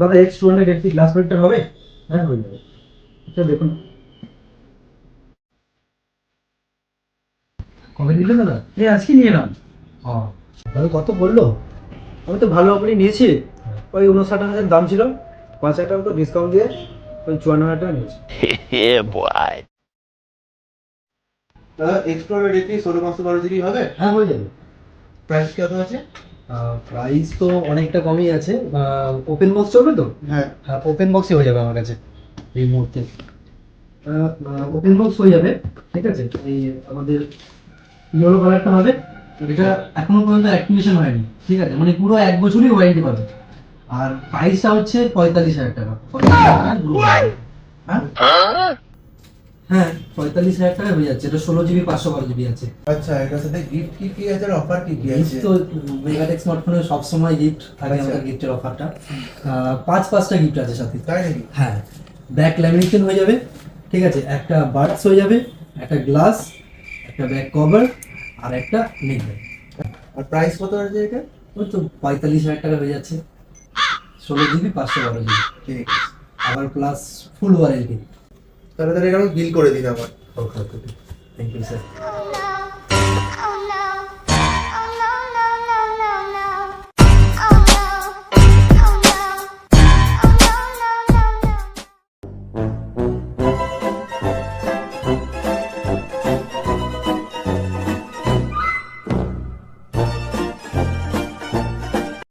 দাদা X280 glass protector হবে? হ্যাঁ হয়ে যাবে। আচ্ছা দেখুন কবে দিলেন দাদা? এই আজকে নিয়ে এলাম। ও দাদা কত বললো? আমি তো ভালো অফারই নিয়েছি। ওই 59,000 দাম ছিল, 5,000 টাকা করে ডিসকাউন্ট দিয়ে ওই 54,000 টাকা নিয়েছি। Yeah, boy. দাদা এক্সট্রা রেটে 16/512 জিবি হবে? হ্যাঁ হয়ে যাবে। প্রাইস কত আছে? প্রাইস তো অনেকটা কমই আছে। ওপেন বক্স চলবে তো? হ্যাঁ। হ্যাঁ ওপেন বক্সই হয়ে যাবে আমার কাছে এই মুহূর্তে। ওপেন বক্স হয়ে যাবে, ঠিক আছে। এই আমাদের ইয়েলো কালারটা হবে, এটা এখনো পর্যন্ত অ্যাক্টিভেশন হয়নি, ঠিক আছে, মানে পুরো 1 বছরই ওয়ারেন্টি পাবে। আর প্রাইসটা হচ্ছে 45,000 টাকা। 45,000 টাকায় পুরো warranty। হ্যাঁ হ্যাঁ 45,000 টাকায় হয়ে যাচ্ছে। এটা 16 জিবি 512 জিবি আছে। আচ্ছা, এটার সাথে গিফট কি কি আছে আর অফার কি কি আছে? গিফট তো মেগাটেক স্মার্টফোনে সবসময় গিফট থাকে, আচ্ছা। আমাদের গিফটের অফারটা 5-5টা গিফট আছে সাথে। তাই নাকি? হ্যাঁ, ব্যাক ল্যামিনেশন হয়ে যাবে, ঠিক আছে, একটা বাডস হয়ে যাবে, একটা গ্লাস, একটা ব্যাক কভার আর একটা নেক ব্যাগ। আর প্রাইস কত আছে এটা? ওই তো 45,000 টাকা হয়ে যাচ্ছে। 16 জিবি 512 জিবি, ঠিক আছে। আবার প্লাস ফুল ওয়ারেন্টি। তাহলে তাহলে এটা বিল করে দিন আমার। ওকে ওকে, থ্যাংক ইউ স্যার।